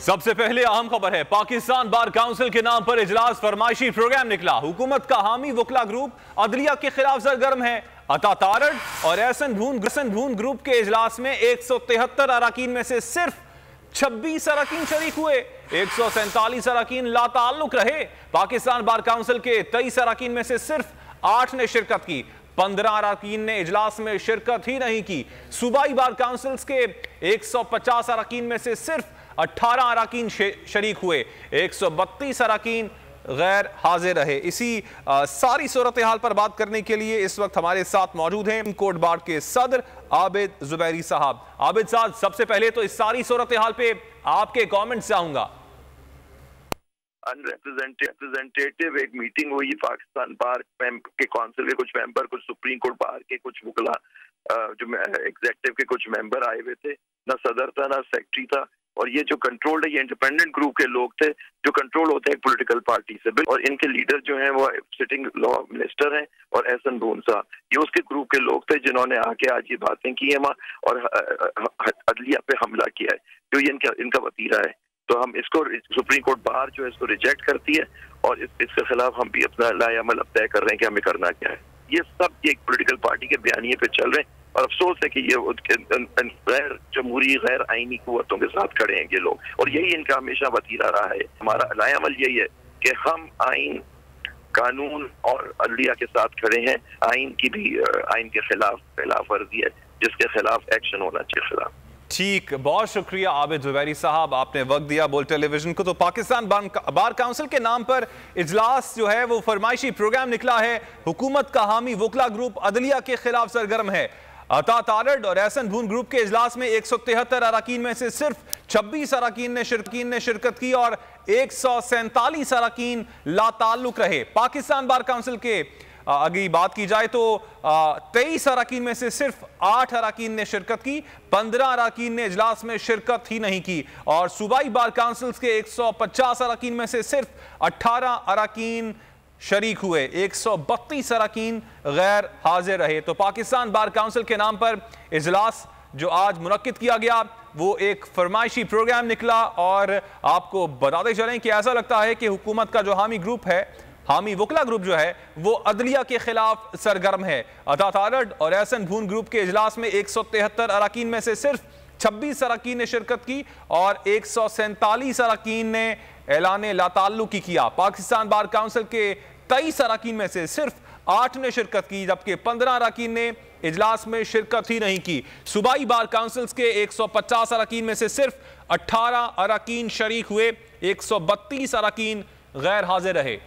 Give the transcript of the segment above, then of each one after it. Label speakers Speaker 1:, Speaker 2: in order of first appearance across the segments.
Speaker 1: सबसे पहले अहम खबर है, पाकिस्तान बार काउंसिल के नाम पर इजलास फरमाइशी प्रोग्राम निकला। हुकूमत का हामी वकला ग्रुप अदलिया के खिलाफ सरगर्म है। अता तारड़ और एहसन भून ग्रुप के इजलास में 173 अरकान में से सिर्फ 26 अरकान शरीक हुए, 147 अरकान लाताल्लुक रहे। पाकिस्तान बार काउंसिल के 23 अरकान में से सिर्फ 8 ने शिरकत की, 15 अरकान ने इजलास में शिरकत ही नहीं की। सूबाई बार काउंसिल के 150 अरकान में से सिर्फ 18 अरकान शरीक हुए, 132 अरकान गैर हाजिर रहे। इसी सारी सूरत हाल पर बात करने के लिए इस वक्त हमारे साथ मौजूद हैं कोर्ट बार के सदर आबिद जुबैरी साहब। आबिद साहब, सबसे पहले तो इस सारी सूरत हाल पे आपके कमेंट्स चाहूंगा।
Speaker 2: अनरिप्रेजेंटेटिव एक मीटिंग हुई पाकिस्तान बार के काउंसिल के कुछ मेंबर, कुछ सुप्रीम कोर्ट बार के कुछ वकला, जो एग्जीक्यूटिव के कुछ मेंबर आए हुए थे। ना सदर था ना सेक्रेटरी था, और ये जो कंट्रोल्ड है ये इंडिपेंडेंट ग्रुप के लोग थे जो कंट्रोल होते हैं पॉलिटिकल पार्टी से, और इनके लीडर जो हैं वो सिटिंग लॉ मिनिस्टर हैं और एहसन भून साहब, ये उसके ग्रुप के लोग थे जिन्होंने आके आज ये बातें की हैं और अदलिया पे हमला किया है, जो ये इनका वतीरा है। तो हम इसको सुप्रीम कोर्ट बाहर जो है इसको रिजेक्ट करती है, और इसके खिलाफ हम भी अपना लाएअमल अब तय कर रहे हैं कि हमें करना क्या है। ये सब एक पॉलिटिकल पार्टी के बयानिए पे चल रहे हैं, और अफसोस है कि ये गैर जमहूरी गैर आईनी कुव्वतों के साथ खड़े हैं ये लोग, और यही इनका हमेशा वतीरा रहा है। हमारा लाएअमल यही है कि हम आइन, कानून और अदलिया के साथ खड़े हैं। आइन की भी आइन के खिलाफ वर्जी है जिसके खिलाफ एक्शन होना चाहिए खिलाफ।
Speaker 1: ठीक, बहुत शुक्रिया आबिद जुबैरी साहब, आपने वक्त दिया बोल टेलीविजन को। तो पाकिस्तान बार काउंसिल के नाम पर इजलास जो है वो फरमाइशी प्रोग्राम निकला है। हुकूमत का हामी वकला ग्रुप अदलिया के खिलाफ सरगर्म है। अता तारड़ और एहसन भून ग्रुप के इजलास में 173 अरकान में से सिर्फ 26 अरकान ने शिरकत की और 147 अरकान लाताल्लुक रहे। पाकिस्तान बार काउंसिल के अगर बात की जाए तो 23 अरकान में से सिर्फ 8 अरकान ने शिरकत की, 15 अरकान ने इजलास में शिरकत ही नहीं की, और सूबाई बार काउंसिल के 150 अरकान में से सिर्फ 18 अरकान शरीक हुए, 132 अरकान गैर हाजिर रहे। तो पाकिस्तान बार काउंसिल के नाम पर इजलास जो आज मुनक्किद किया गया वो एक फरमाइशी प्रोग्राम निकला, और आपको बताते चलें कि ऐसा लगता है कि हुकूमत का जो हामी ग्रुप है, हामी वकला ग्रुप जो है वो अदलिया के खिलाफ सरगर्म है। अता तारड़ और एहसन भून ग्रुप के इजलास में 173 अरकान में से सिर्फ 26 अरकान ने शिरकत की और 147 अरकान ने ऐलान लाताल्लुकी किया। पाकिस्तान बार काउंसिल के 23 अरकान में से सिर्फ 8 ने शिरकत की, जबकि 15 अरकान ने इजलास में शिरकत ही नहीं की। सूबाई बार काउंसिल के 150 अरकान में से सिर्फ 18 अरकान शरीक हुए, 132 अरकान गैर हाजिर रहे।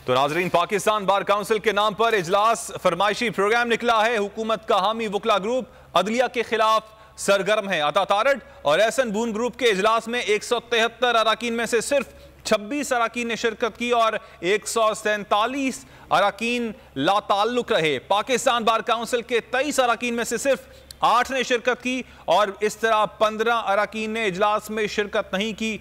Speaker 1: तो नाजरीन, पाकिस्तान बार काउंसिल के नाम पर इजलास फरमाइशी प्रोग्राम निकला है। हुकूमत का हामी वकला ग्रुप अदलिया के खिलाफ सरगर्म है। अता तारड़ और एहसन भून ग्रुप के इजलास में 173 अरकान में से सिर्फ 26 अरकान ने शिरकत की और 147 अरकान लाताल्लुक रहे। पाकिस्तान बार काउंसिल के 23 अरकान में से सिर्फ 8 ने शिरकत की, और इस तरह 15 अरकान ने इजलास में शिरकत नहीं की।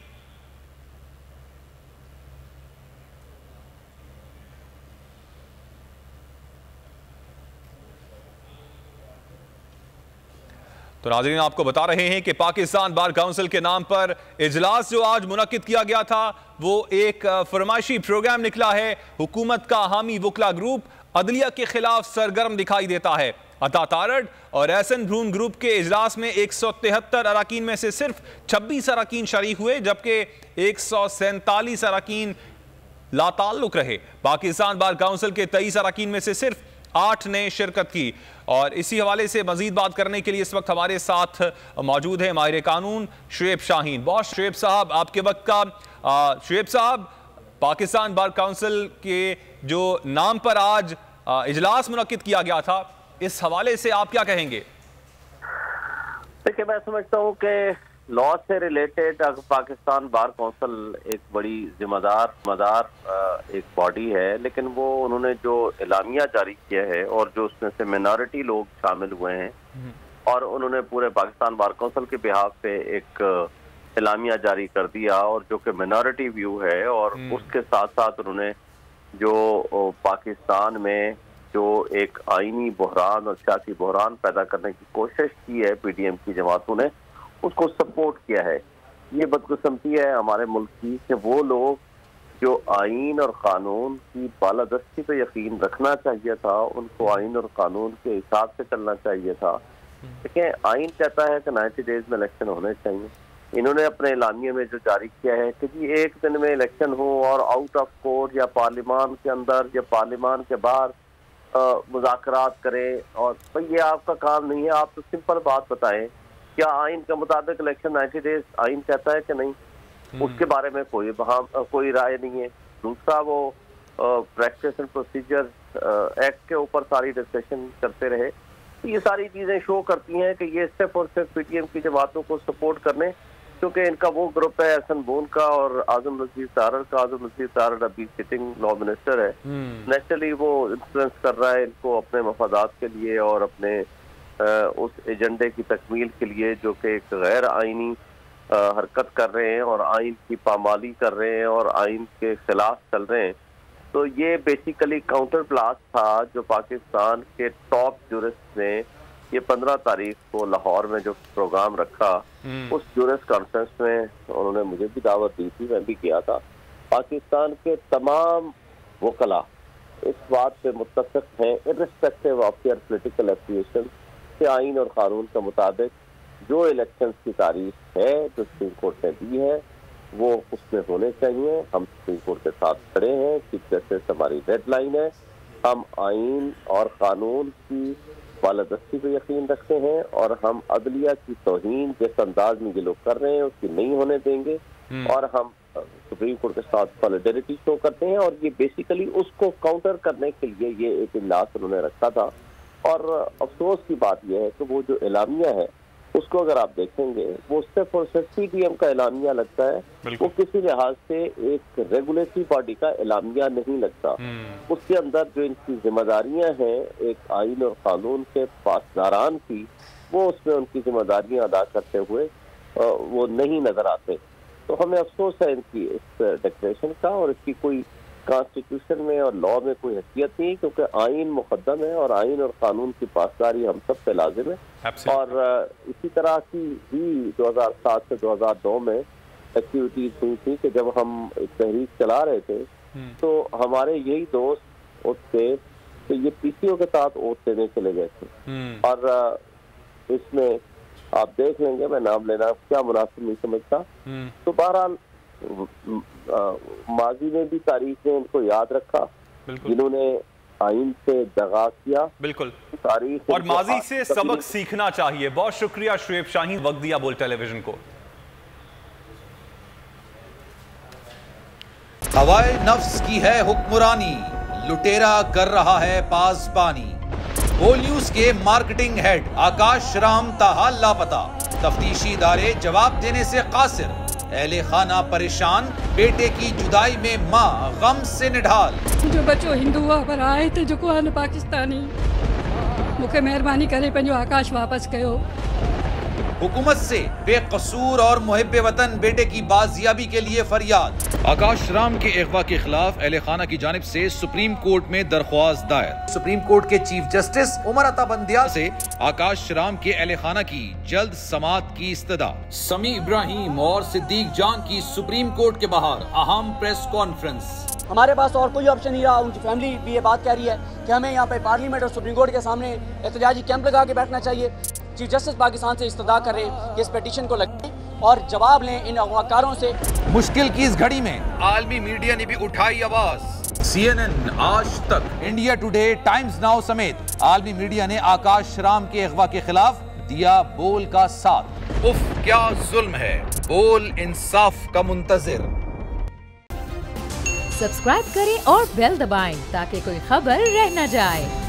Speaker 1: तो नाज़रीन, आपको बता रहे हैं कि पाकिस्तान बार काउंसिल के नाम पर इजलास जो आज मुनक्किद किया गया था वो एक फरमाइशी प्रोग्राम निकला है। हुकूमत का हामी वकला ग्रुप अदलिया के खिलाफ सरगर्म दिखाई देता है। अता तारड़ और एहसन भून ग्रुप के इजलास में 173 अरकान में से सिर्फ 26 अरकान शरीक हुए, जबकि 147 अरकान लाताल्लुक रहे। पाकिस्तान बार काउंसिल के 23 अरकान में से सिर्फ 8 ने शिरकत की। और इसी हवाले से मजीद बात करने के लिए इस वक्त हमारे साथ मौजूद है माहिर कानून शुएब शाहीन। बॉस शुएब साहब, आपके वक्त का। शुएब साहब, पाकिस्तान बार काउंसिल के जो नाम पर आज इजलास मुनक्किद किया गया था, इस हवाले से आप क्या कहेंगे?
Speaker 3: देखिए, मैं समझता हूँ कि लॉ से रिलेटेड पाकिस्तान बार काउंसिल एक बड़ी जिम्मेदार एक बॉडी है, लेकिन वो उन्होंने जो एलामिया जारी किया है और जो उसमें से मिनॉरिटी लोग शामिल हुए हैं, और उन्होंने पूरे पाकिस्तान बार काउंसिल के बिहाफ पे एक एलामिया जारी कर दिया, और जो कि मिनॉरिटी व्यू है, और उसके साथ साथ उन्होंने जो पाकिस्तान में जो एक आईनी बहरान और सियासी बहरान पैदा करने की कोशिश की है PDM की जमातों ने, उसको सपोर्ट किया है। ये बदकिस्मती है हमारे मुल्क की कि वो लोग जो आइन और कानून की बालादस्ती पे यकीन रखना चाहिए था, उनको आइन और कानून के हिसाब से चलना चाहिए था। देखिए, आइन कहता है कि 90 डेज में इलेक्शन होने चाहिए। इन्होंने अपने एलानिये में जो जारी किया है कि जी 1 दिन में इलेक्शन हो और आउट ऑफ कोर्ट या पार्लियामान के अंदर या पार्लियामान के बाहर मुज़ाकरात करें, और भाई ये आपका काम नहीं है। आप तो सिंपल बात बताएं, क्या आइन के मुताबिक इलेक्शन 90 डेज आइन कहता है कि नहीं? उसके बारे में कोई राय नहीं है। दूसरा, वो प्रैक्टिस एंड प्रोसीजर एक्ट के ऊपर सारी डिस्कशन करते रहे। तो ये सारी चीजें शो करती हैं कि ये सिर्फ और सिर्फ PDM की जमातों को सपोर्ट करने, क्योंकि इनका वो ग्रुप है एहसन बोन का और आजम नज़ीर तारड़ का। आजम नज़ीर तारड़ अभी सिटिंग लॉ मिनिस्टर है। नेचुरली वो इन्फ्लुएंस कर रहा है इनको अपने मफादात के लिए और अपने उस एजेंडे की तकमील के लिए, जो कि एक गैर आइनी हरकत कर रहे हैं और आइन की पामाली कर रहे हैं और आइन के खिलाफ चल रहे हैं। तो ये बेसिकली काउंटर ब्लास्ट था जो पाकिस्तान के टॉप जूरिस्ट ने ये 15 तारीख को लाहौर में जो प्रोग्राम रखा, उस जूरिस्ट कॉन्फ्रेंस में उन्होंने मुझे भी दावत दी थी, मैं भी किया था। पाकिस्तान के तमाम वकला इस बात पे मुत्तफिक हैं, irrespective of their political affiliation, के आइन और कानून के मुताबिक जो इलेक्शंस की तारीख है जो सुप्रीम कोर्ट ने दी है वो उसमें होने चाहिए। हम सुप्रीम कोर्ट के साथ खड़े हैं, चीफ जस्टिस हमारी डेडलाइन है। हम आइन और कानून की बालादस्ती पे यकीन रखते हैं और हम अदलिया की तौहीन जिस अंदाज में ये लोग कर रहे हैं उसकी नहीं होने देंगे, और हम सुप्रीम कोर्ट के साथ सॉलिडरिटी शो करते हैं। और ये बेसिकली उसको काउंटर करने के लिए ये एक इजलास उन्होंने रखा था। और अफसोस की बात यह है कि वो जो एलामिया है उसको अगर आप देखेंगे, वो सिर्फ और सिर्फ PDM का एलामिया लगता है, वो किसी लिहाज से एक रेगुलेटरी बॉडी का एलामिया नहीं लगता। उसके अंदर जो इनकी जिम्मेदारियां हैं एक आइन और कानून के पासदारान की, वो उसमें उनकी जिम्मेदारियां अदा करते हुए वो नहीं नजर आते। तो हमें अफसोस है इनकी इस डिक्लेरेशन का, और इसकी कोई कॉन्स्टिट्यूशन में और लॉ में कोई हैसियत नहीं, क्योंकि आइन मुकद्दम है और आइन और कानून की पासदारी हम सब पे लाजिम है। और इसी तरह की ही 2007 से 2002 में एक्टिविटीज हुई थी कि जब हम तहरीक चला रहे थे तो हमारे यही दोस्त उठते तो ये PCO के साथ वोट देने चले गए थे। और इसमें आप देख लेंगे, मैं नाम लेना क्या मुनासिब नहीं समझता। तो बहरहाल माजी में भी तारीख ने इनको याद रखा, जिन्होंने आइन से दगा किया।
Speaker 1: बिल्कुल,
Speaker 3: तारीख
Speaker 1: और माजी से सबक सीखना चाहिए। बहुत शुक्रिया शुएब शाहीन, वक्त दिया बोल टेलीविजन को।
Speaker 4: हवाए नफ्स की है हुक्मरानी, लुटेरा कर रहा है पासबानी। बोल न्यूज के मार्केटिंग हेड आकाश राम ताहा लापता, तफ्तीशी इदारे जवाब देने से कासिर। अहले खाना परेशान, बेटे की जुदाई में माँ गम से निढाल।
Speaker 5: जो बच्चो हिंदू पर आए थे जो को पाकिस्तानी, मुझे मेहरबानी करे पंहिंजो आकाश वापस कयो।
Speaker 4: हुकूमत से बेकसूर और मुहिब्बे वतन बेटे की बाजियाबी के लिए फरियाद। आकाश राम के अगवा के खिलाफ अहले खाना की जानिब से सुप्रीम कोर्ट में दरख्वास्त दायर। सुप्रीम कोर्ट के चीफ जस्टिस उमर अता बंदियाल से आकाश राम के अहले खाना की जल्द समाअत की इस्तदा। समी इब्राहिम और सिद्दीक जान की सुप्रीम कोर्ट के बाहर अहम प्रेस कॉन्फ्रेंस।
Speaker 6: हमारे पास और कोई ऑप्शन नहीं रहा। उनकी फैमिली भी ये बात कह रही है कि हमें यहाँ पे पार्लियामेंट और सुप्रीम कोर्ट के सामने एहतजाजी कैंप लगा के बैठना चाहिए। चीफ जस्टिस पाकिस्तान से इस्तदा कर रहे हैं कि इस पिटीशन को लगाएं और जवाब लें इन अगवाकारों से।
Speaker 4: मुश्किल की इस घड़ी में आलमी मीडिया ने भी उठाई आवाज। CNN, आज तक, इंडिया टुडे, टाइम्स नाउ समेत आलमी मीडिया ने आकाश राम के अगवा के खिलाफ दिया बोल का साथ। उफ क्या जुल्म है, बोल इंसाफ का मुंतजिर।
Speaker 7: सब्सक्राइब करें और बेल दबाएं ताकि कोई खबर रह न जाए।